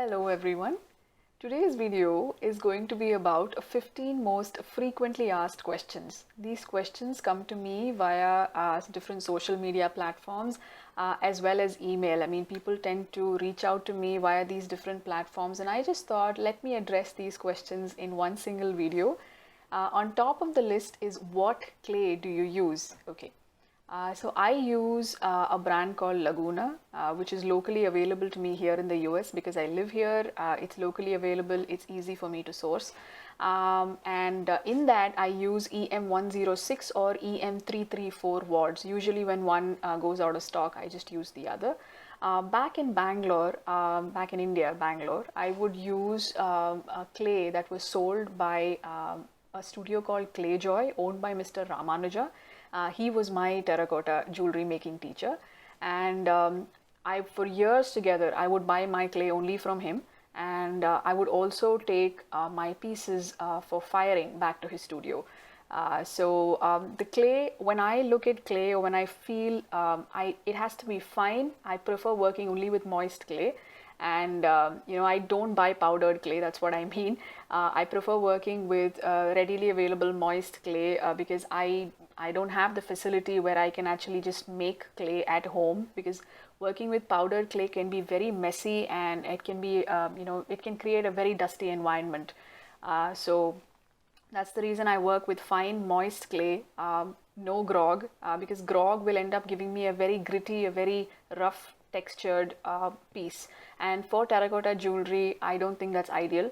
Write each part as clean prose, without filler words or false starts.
Hello everyone. Today's video is going to be about 15 most frequently asked questions. These questions come to me via different social media platforms as well as email. I mean, people tend to reach out to me via these different platforms, and I just thought, let me address these questions in one single video. On top of the list is, what clay do you use? Okay. So I use a brand called Laguna, which is locally available to me here in the US because I live here. It's locally available. It's easy for me to source. And in that, I use EM106 or EM334 wards. Usually when one goes out of stock, I just use the other. Back in Bangalore, back in India, Bangalore, I would use a clay that was sold by a studio called Clay Joy, owned by Mr. Ramanuja. He was my terracotta jewelry making teacher, and for years together, I would buy my clay only from him, and I would also take my pieces for firing back to his studio. The clay, when I look at clay or when I feel it has to be fine, I prefer working only with moist clay. And I don't buy powdered clay. That's what I mean. I prefer working with readily available moist clay because I don't have the facility where I can actually just make clay at home, because working with powdered clay can be very messy, and it can be it can create a very dusty environment. So that's the reason I work with fine moist clay, no grog, because grog will end up giving me a very gritty, a very rough textured piece. And for terracotta jewelry, I don't think that's ideal,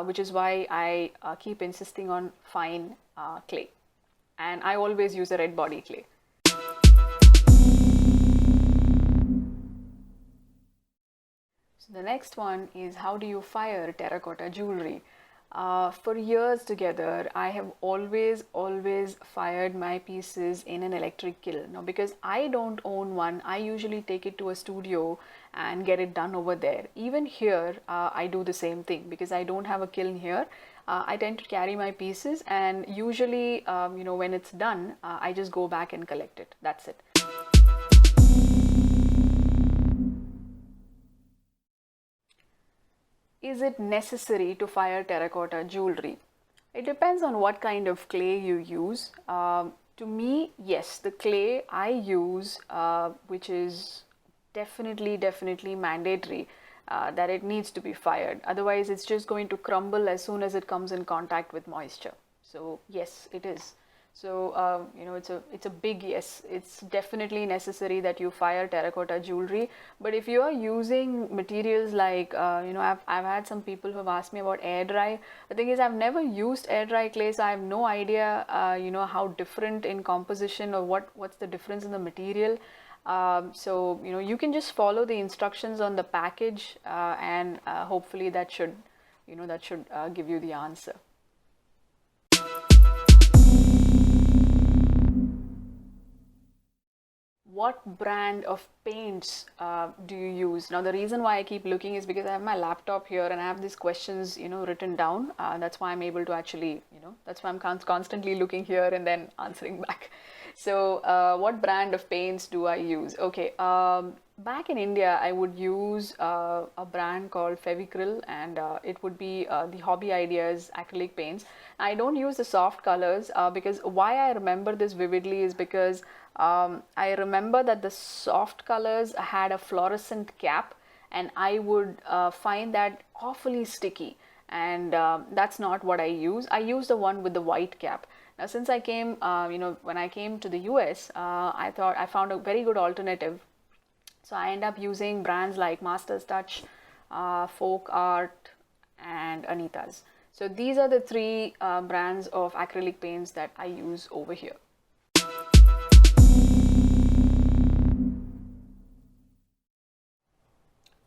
which is why I keep insisting on fine clay. And I always use a red body clay. So the next one is, how do you fire terracotta jewelry? For years together, I have always fired my pieces in an electric kiln. Now, because I don't own one, I usually take it to a studio and get it done over there. Even here, I do the same thing because I don't have a kiln here. I tend to carry my pieces, and usually, when it's done, I just go back and collect it. That's it. Is it necessary to fire terracotta jewelry? It depends on what kind of clay you use. To me, yes, the clay I use, which is definitely mandatory, that it needs to be fired. Otherwise, it's just going to crumble as soon as it comes in contact with moisture. So yes, it is. So it's a big yes. It's definitely necessary that you fire terracotta jewelry. But if you are using materials like I've had some people who have asked me about air dry. The thing is, I've never used air dry clay, so I have no idea how different in composition, or what's the difference in the material. You can just follow the instructions on the package, and hopefully that should give you the answer. What brand of paints do you use? Now, the reason why I keep looking is because I have my laptop here and I have these questions, written down. That's why I'm able to actually, that's why I'm constantly looking here and then answering back. So, what brand of paints do I use? Okay, back in India, I would use a brand called Fevicryl, and it would be the Hobby Ideas acrylic paints. I don't use the soft colors because why I remember this vividly is because I remember that the soft colors had a fluorescent cap, and I would find that awfully sticky, and that's not what I use. I use the one with the white cap. Now, since I came, when I came to the US, I thought I found a very good alternative. So I end up using brands like Master's Touch, Folk Art, and Anita's. So these are the three brands of acrylic paints that I use over here.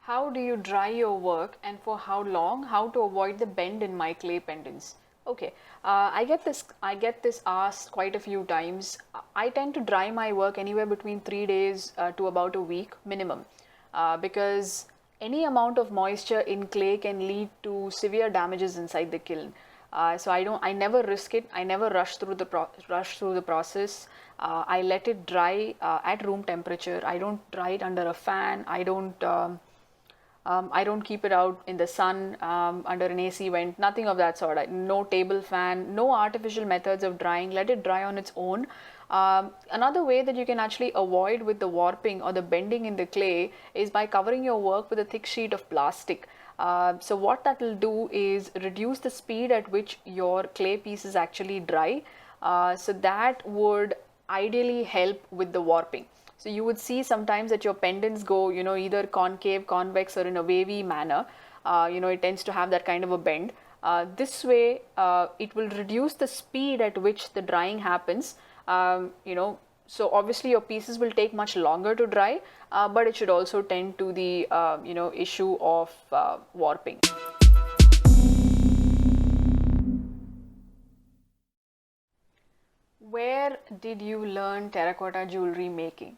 How do you dry your work, and for how long? How to avoid the bend in my clay pendants? Okay, I get this asked quite a few times. I tend to dry my work anywhere between 3 days to about a week minimum, because any amount of moisture in clay can lead to severe damages inside the kiln. So I never risk it. I never rush through the process. I let it dry at room temperature. I don't dry it under a fan. I don't I don't keep it out in the sun under an AC vent, nothing of that sort. No table fan, no artificial methods of drying. Let it dry on its own. Another way that you can actually avoid with the warping or the bending in the clay is by covering your work with a thick sheet of plastic. So what that will do is reduce the speed at which your clay pieces actually dry. So that would ideally help with the warping. So you would see sometimes that your pendants go, either concave, convex, or in a wavy manner. It tends to have that kind of a bend. This way, it will reduce the speed at which the drying happens. So obviously your pieces will take much longer to dry, but it should also tend to the, issue of warping. Where did you learn terracotta jewelry making?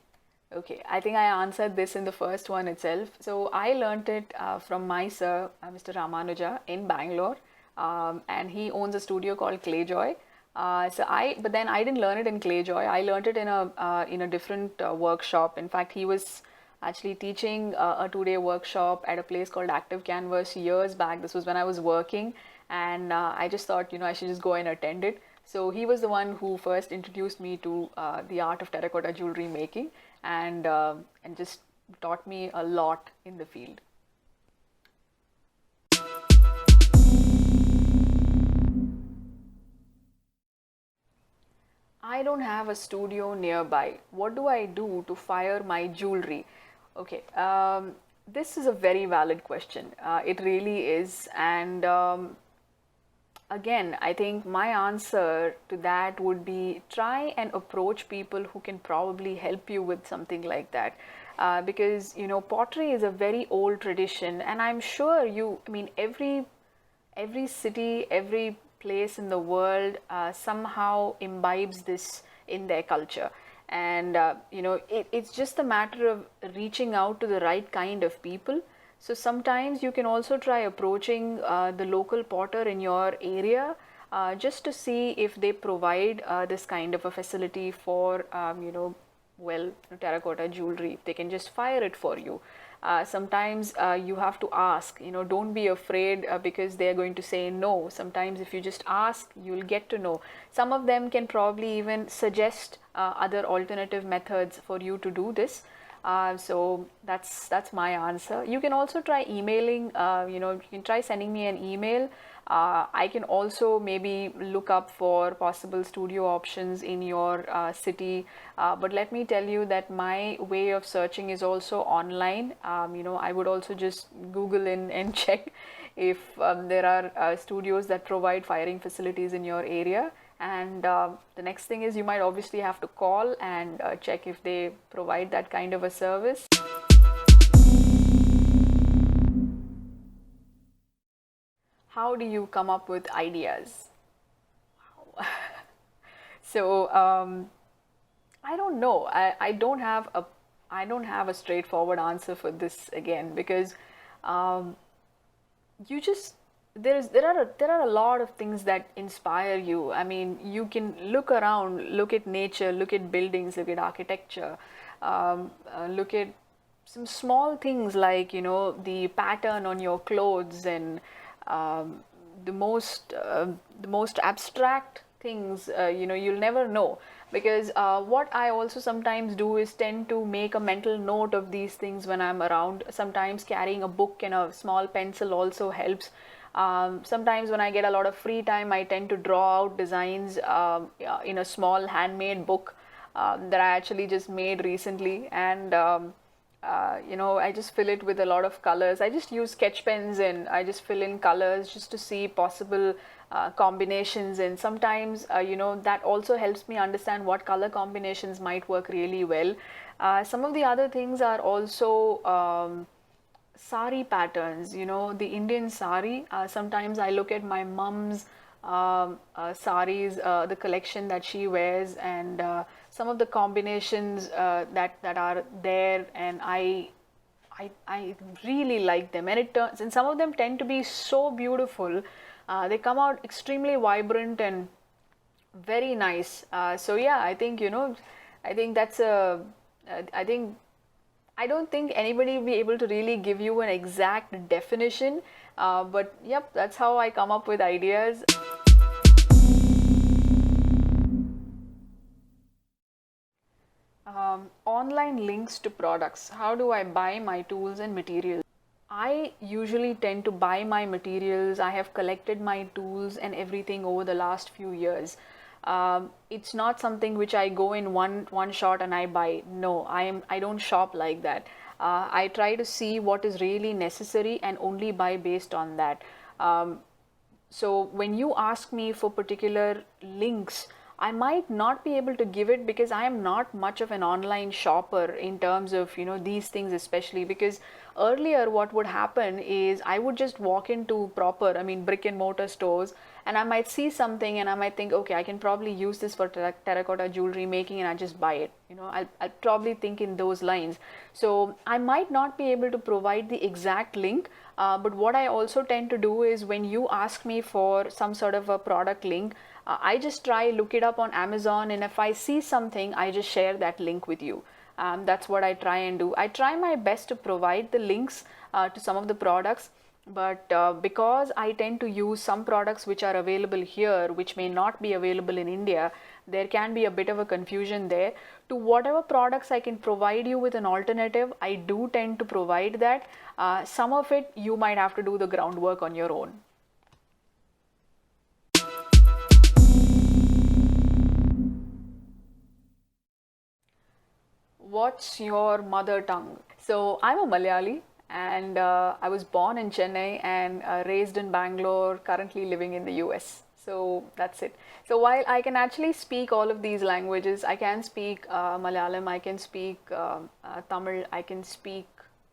Okay, I think I answered this in the first one itself. So I learned it from my sir, Mr. Ramanuja in Bangalore, and he owns a studio called Clayjoy. But then I didn't learn it in Clayjoy. I learned it in a different workshop. In fact, he was actually teaching a 2-day workshop at a place called Active Canvas years back. This was when I was working, and I just thought, I should just go and attend it. So he was the one who first introduced me to the art of terracotta jewelry making, and just taught me a lot in the field. I don't have a studio nearby. What do I do to fire my jewelry? Okay, this is a very valid question. It really is, and again, I think my answer to that would be try and approach people who can probably help you with something like that. Because, pottery is a very old tradition, and I'm sure every city, every place in the world somehow imbibes this in their culture. And, it's just a matter of reaching out to the right kind of people. So sometimes you can also try approaching the local potter in your area just to see if they provide this kind of a facility for, terracotta jewelry. They can just fire it for you. Sometimes you have to ask, don't be afraid because they're going to say no. Sometimes if you just ask, you'll get to know. Some of them can probably even suggest other alternative methods for you to do this. So that's my answer. You can also try emailing, you can try sending me an email. I can also maybe look up for possible studio options in your city. But let me tell you that my way of searching is also online. I would also just Google in and check if there are studios that provide firing facilities in your area. And the next thing is you might obviously have to call and check if they provide that kind of a service. How do you come up with ideas? So I don't know. I don't have a straightforward answer for this again, because you just there are a lot of things that inspire you. I mean, you can look around, look at nature, look at buildings, look at architecture, look at some small things like the pattern on your clothes, and the most abstract things. You'll never know, because what I also sometimes do is tend to make a mental note of these things when I'm around. Sometimes carrying a book and a small pencil also helps. Sometimes when I get a lot of free time, I tend to draw out designs in a small handmade book that I actually just made recently, and I just fill it with a lot of colors. I just use sketch pens and I just fill in colors just to see possible combinations, and sometimes that also helps me understand what color combinations might work really well. Some of the other things are also sari patterns, the Indian sari. Sometimes I look at my mom's saris, the collection that she wears, and some of the combinations that are there, and I really like them, and some of them tend to be so beautiful. They come out extremely vibrant and very nice. So yeah, I think I think that's a I think I don't think anybody will be able to really give you an exact definition, but yep, that's how I come up with ideas. Online links to products. How do I buy my tools and materials? I usually tend to buy my materials. I have collected my tools and everything over the last few years. It's not something which I go in one shot and I buy. No, I don't shop like that. I try to see what is really necessary and only buy based on that. So when you ask me for particular links, I might not be able to give it because I am not much of an online shopper in terms of, these things, especially because earlier what would happen is I would just walk into proper, I mean, brick and mortar stores, and I might see something and I might think, okay, I can probably use this for terracotta jewelry making, and I just buy it. I'll probably think in those lines. So I might not be able to provide the exact link, but what I also tend to do is when you ask me for some sort of a product link, I just try look it up on Amazon, and if I see something, I just share that link with you. That's what I try and do. I try my best to provide the links to some of the products, but because I tend to use some products which are available here, which may not be available in India, there can be a bit of a confusion there. To whatever products I can provide you with an alternative, I do tend to provide that. Some of it you might have to do the groundwork on your own. What's your mother tongue? So I'm a Malayali, and I was born in Chennai and raised in Bangalore, currently living in the US. So that's it. So while I can actually speak all of these languages, I can speak Malayalam, I can speak Tamil, I can speak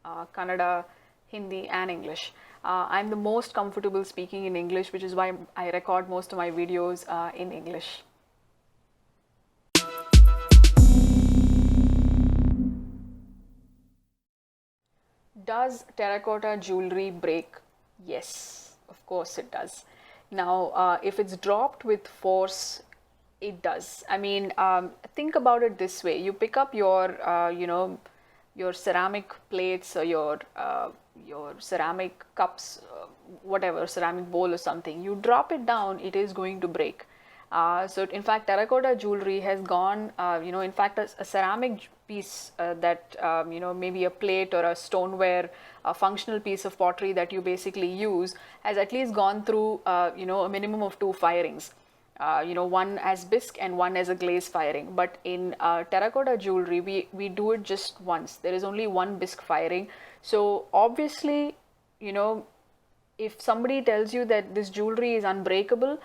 Kannada, Hindi, and English. I'm the most comfortable speaking in English, which is why I record most of my videos in English. Does terracotta jewelry break? Yes, of course it does. Now, if it's dropped with force, it does. I mean, think about it this way. You pick up your ceramic plates or your ceramic cups, whatever, ceramic bowl or something. You drop it down, it is going to break. So in fact, terracotta jewelry has gone, in fact, a ceramic piece that, maybe a plate or a stoneware, a functional piece of pottery that you basically use has at least gone through, a minimum of 2 firings. One as bisque and one as a glaze firing. But in terracotta jewelry, we do it just once. There is only one bisque firing. So obviously, if somebody tells you that this jewelry is unbreakable,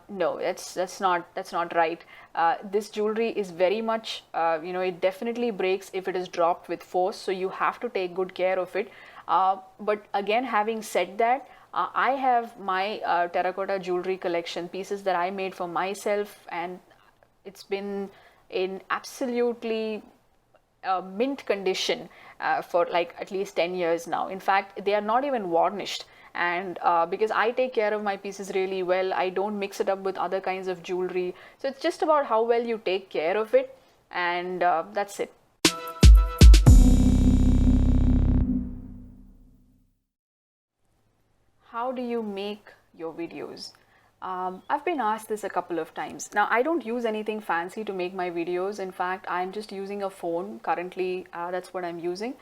no, that's not right. This jewelry is very much, it definitely breaks if it is dropped with force. So you have to take good care of it. But again, having said that, I have my terracotta jewelry collection, pieces that I made for myself, and it's been in absolutely mint condition for like at least 10 years now. In fact, they are not even varnished. And because I take care of my pieces really well, I don't mix it up with other kinds of jewelry. So it's just about how well you take care of it, and that's it. How do you make your videos? I've been asked this a couple of times. Now, I don't use anything fancy to make my videos. In fact, I'm just using a phone currently. That's what I'm using.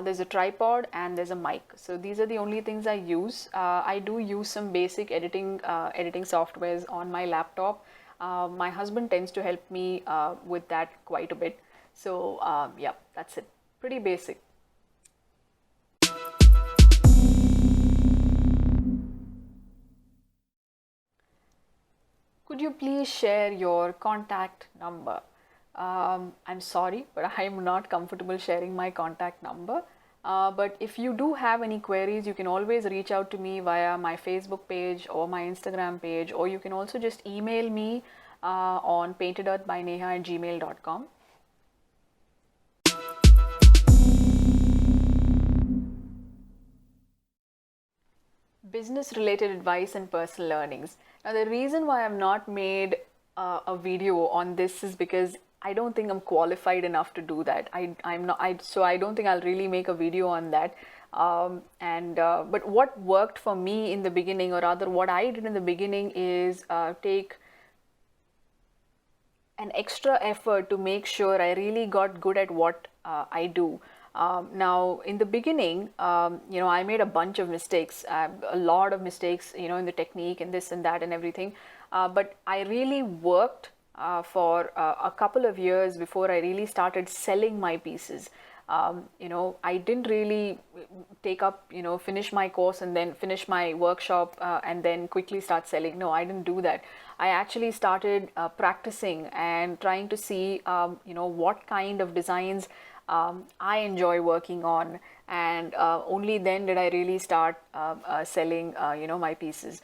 There's a tripod and there's a mic. So these are the only things I use. I do use some basic editing softwares on my laptop. My husband tends to help me with that quite a bit. So yeah, that's it. Pretty basic. Could you please share your contact number? I'm sorry, but I'm not comfortable sharing my contact number. But if you do have any queries, you can always reach out to me via my Facebook page or my Instagram page, or you can also just email me on paintedearthbyneha@gmail.com. Business related advice and personal learnings. Now, the reason why I've not made a video on this is because I don't think I'm qualified enough to do that. I'm not. So I don't think I'll really make a video on that. But what worked for me in the beginning, or rather what I did in the beginning, is take an extra effort to make sure I really got good at what I do. Now, in the beginning, I made a bunch of mistakes, a lot of mistakes, in the technique and this and that and everything. But I really worked for a couple of years before I really started selling my pieces. I didn't really take up, finish my course and then finish my workshop and then quickly start selling. No, I didn't do that. I actually started practicing and trying to see, what kind of designs I enjoy working on, and only then did I really start selling, my pieces.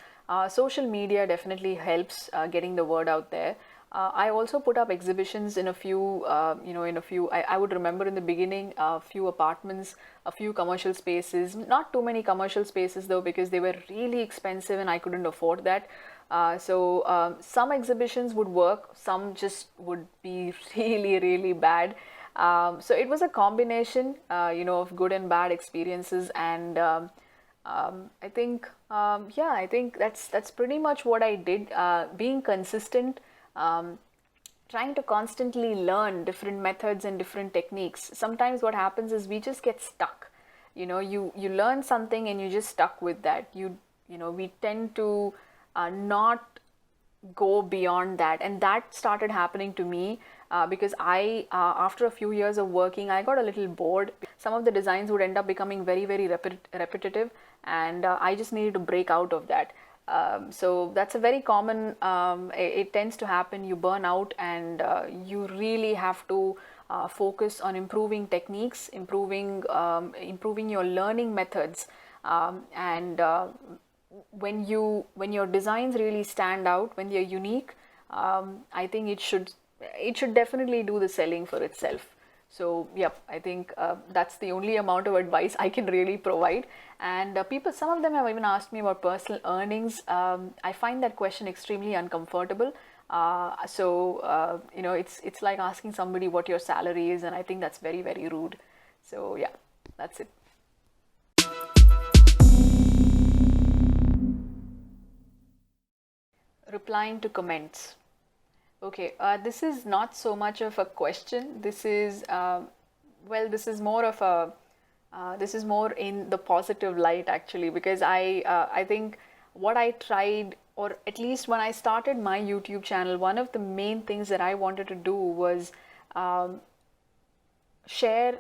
Social media definitely helps getting the word out there. I also put up exhibitions in a few, I would remember in the beginning, a few apartments, a few commercial spaces, not too many commercial spaces though, because they were really expensive and I couldn't afford that. So some exhibitions would work, some just would be really, really bad. So it was a combination, of good and bad experiences, and I think, I think that's pretty much what I did. Being consistent, trying to constantly learn different methods and different techniques. Sometimes what happens is we just get stuck. You learn something and you just stuck with that. We tend to not go beyond that, and that started happening to me because I after a few years of working, I got a little bored. Some of the designs would end up becoming very, very repetitive, and I just needed to break out of that. So that's a very common, it tends to happen. You burn out, and you really have to focus on improving techniques, improving your learning methods, and when your designs really stand out, when they're unique, I think it should definitely do the selling for itself. So yep, I think that's the only amount of advice I can really provide. And some of them have even asked me about personal earnings. I find that question extremely uncomfortable. It's like asking somebody what your salary is, and I think that's very, very rude. So yeah, that's it. Replying to comments. Okay, this is not so much of a question. This is, this is more of a, this is more in the positive light actually, because I think what I tried, or at least when I started my YouTube channel, one of the main things that I wanted to do was share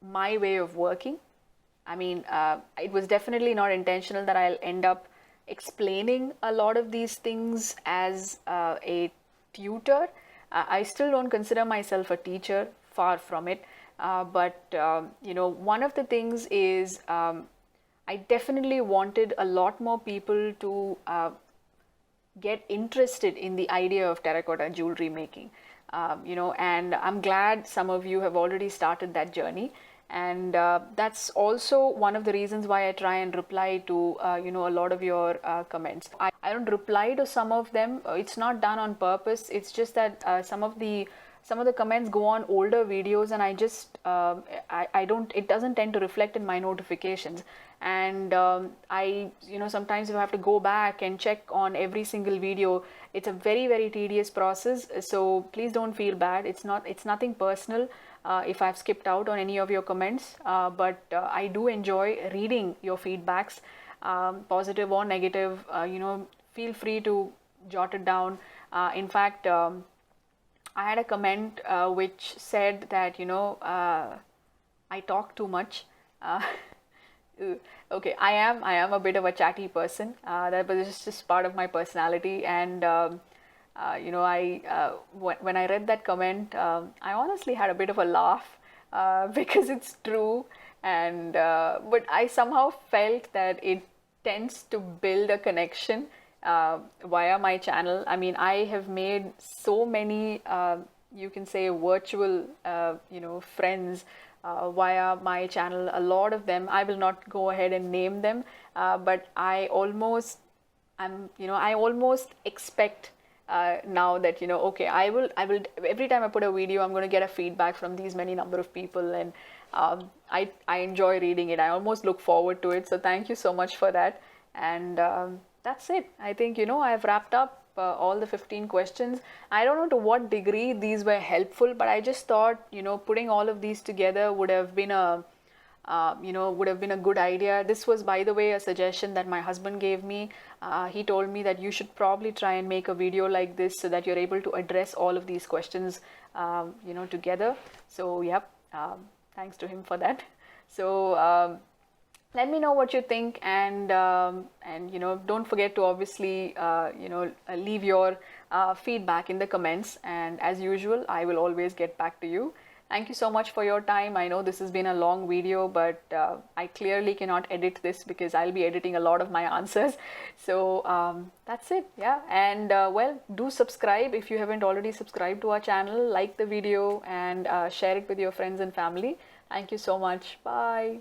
my way of working. I mean, it was definitely not intentional that I'll end up explaining a lot of these things as a tutor. I still don't consider myself a teacher, far from it. But one of the things is I definitely wanted a lot more people to get interested in the idea of terracotta jewelry making. And I'm glad some of you have already started that journey. And that's also one of the reasons why I try and reply to a lot of your comments. I don't reply to some of them. It's not done on purpose. It's just that some of the comments go on older videos, and I just I don't, it doesn't tend to reflect in my notifications. And I sometimes you have to go back and check on every single video. It's a very, very tedious process. So please don't feel bad. It's nothing personal if I've skipped out on any of your comments, but I do enjoy reading your feedbacks, positive or negative. Feel free to jot it down. In fact, I had a comment which said that I talk too much. Okay, I am a bit of a chatty person. That was just part of my personality, and when I read that comment, I honestly had a bit of a laugh because it's true, and but I somehow felt that it tends to build a connection via my channel. I mean, I have made so many, you can say, virtual, friends via my channel. A lot of them, I will not go ahead and name them, but I almost expect now that, you know, okay, I will, every time I put a video, I'm going to get a feedback from these many number of people, and I enjoy reading it. I almost look forward to it. So thank you so much for that. And that's it. I think, you know, I've wrapped up all the 15 questions. I don't know to what degree these were helpful, but I just thought, you know, putting all of these together would have been a would have been a good idea. This was, by the way, a suggestion that my husband gave me. He told me that you should probably try and make a video like this so that you're able to address all of these questions, you know, together. So, yep, thanks to him for that. So, let me know what you think, and you know, don't forget to obviously you know, leave your feedback in the comments. And as usual, I will always get back to you. Thank you so much for your time. I know this has been a long video, but I clearly cannot edit this because I'll be editing a lot of my answers. So that's it. Yeah. And well, do subscribe if you haven't already subscribed to our channel, like the video, and share it with your friends and family. Thank you so much. Bye.